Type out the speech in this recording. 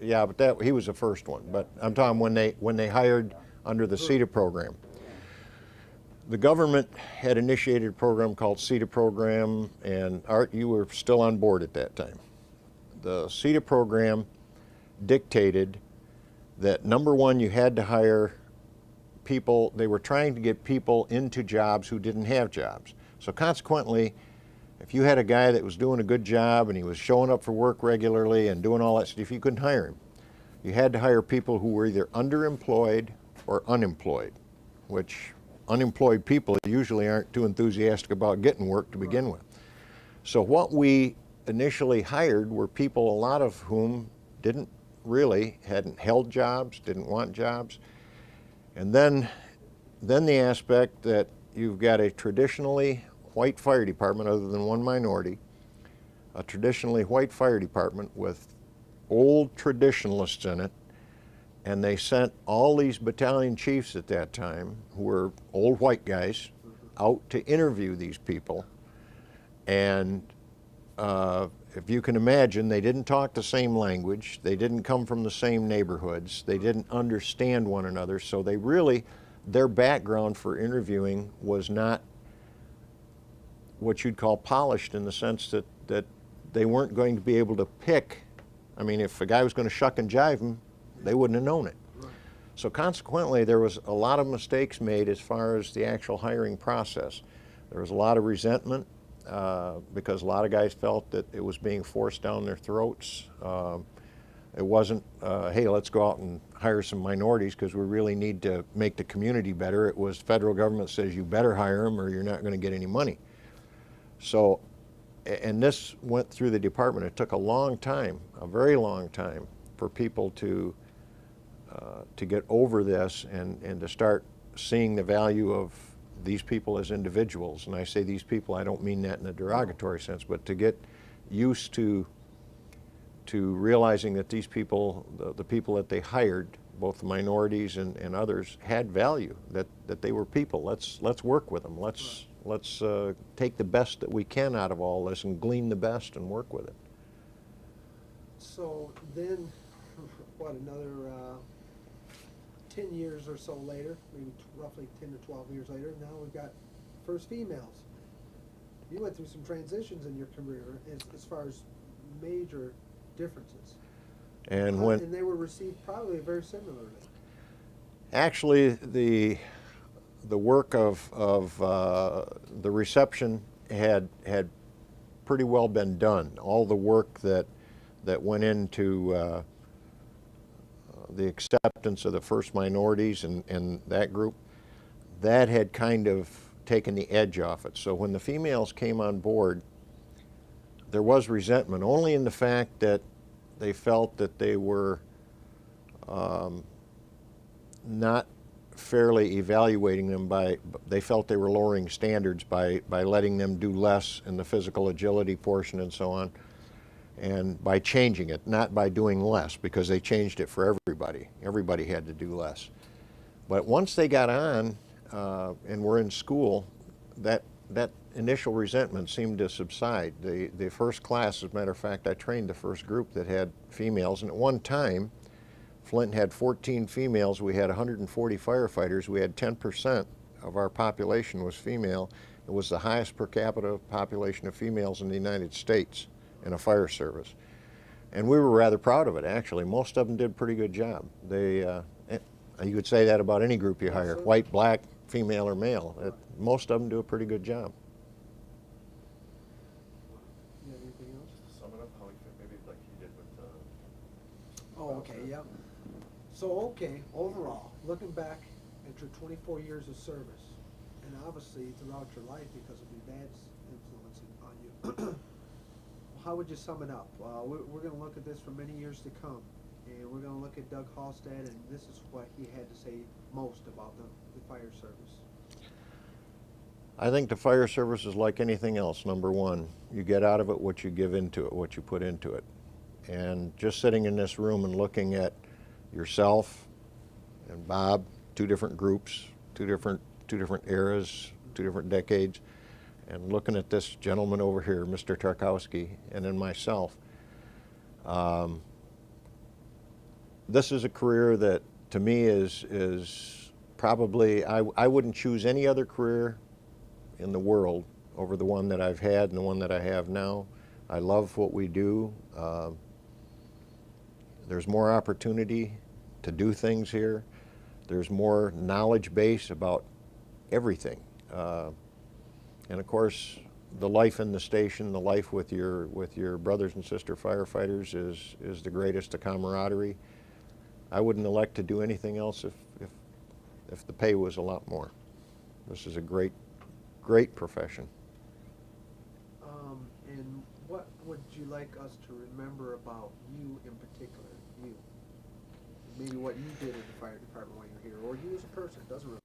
Yeah, but he was the first one. But I'm talking when they hired under the CETA program. The government had initiated a program called CETA program, and Art, you were still on board at that time. The CETA program dictated that, number one, you had to hire people. They were trying to get people into jobs who didn't have jobs. So consequently, if you had a guy that was doing a good job and he was showing up for work regularly and doing all that stuff, you couldn't hire him. You had to hire people who were either underemployed or unemployed, which unemployed people usually aren't too enthusiastic about getting work to begin with. So what we initially hired were people, a lot of whom hadn't held jobs, didn't want jobs. And then the aspect that you've got a traditionally white fire department, other than one minority, a traditionally white fire department with old traditionalists in it, and they sent all these battalion chiefs at that time, who were old white guys, out to interview these people. And if you can imagine, they didn't talk the same language, they didn't come from the same neighborhoods, they didn't understand one another, so their background for interviewing was not what you'd call polished, in the sense that they weren't going to be able to pick. I mean, if a guy was going to shuck and jive them, they wouldn't have known it. Right. So consequently, there was a lot of mistakes made as far as the actual hiring process. There was a lot of resentment because a lot of guys felt that it was being forced down their throats. It wasn't, hey, let's go out and hire some minorities because we really need to make the community better. It was federal government says you better hire them or you're not going to get any money. So, and this went through the department. It took a long time, a very long time, for people to get over this and to start seeing the value of these people as individuals. And I say these people, I don't mean that in a derogatory sense, but to get used to realizing that these people, the people that they hired, both the minorities and others, had value, that they were people. Let's work with them. Let's take the best that we can out of all this and glean the best and work with it. So then, what, another 10 years or so later, maybe roughly 10 to 12 years later, now we've got first females. You went through some transitions in your career as far as major differences. And they were received probably very similarly. Actually, the work of the reception had pretty well been done. All the work that went into the acceptance of the first minorities and that group, that had kind of taken the edge off it. So when the females came on board, there was resentment, only in the fact that they felt that they were not fairly evaluating them they felt they were lowering standards by letting them do less in the physical agility portion and so on, and by changing it, not by doing less, because they changed it for everybody. Everybody had to do less. But once they got on and were in school, that initial resentment seemed to subside. The first class, as a matter of fact, I trained the first group that had females, and at one time, Flint had 14 females. We had 140 firefighters. We had 10% of our population was female. It was the highest per capita population of females in the United States in a fire service. And we were rather proud of it, actually. Most of them did a pretty good job. You could say that about any group you hire, white, black, female, or male. Most of them do a pretty good job. You have anything else? Sum it up how he fit, maybe like he did with the... Oh, okay, yeah. So, okay, overall, looking back at your 24 years of service, and obviously throughout your life because of your dad's influence on you, how would you sum it up? We're going to look at this for many years to come, and we're going to look at Doug Halstead, and this is what he had to say most about the fire service. I think the fire service is like anything else. Number one, you get out of it what you give into it, what you put into it. And just sitting in this room and looking at yourself and Bob, two different groups, two different eras, two different decades, and looking at this gentleman over here, Mr. Tarkowski, and then myself, this is a career that to me is probably, I wouldn't choose any other career in the world over the one that I've had and the one that I have now. I love what we do. There's more opportunity to do things here. There's more knowledge base about everything. And of course, the life in the station, the life with your brothers and sister firefighters is the greatest, the camaraderie. I wouldn't elect to do anything else if the pay was a lot more. This is a great profession. And what would you like us to remember about you in particular? You. Maybe what you did in the fire department while you're here, or you as a person, doesn't really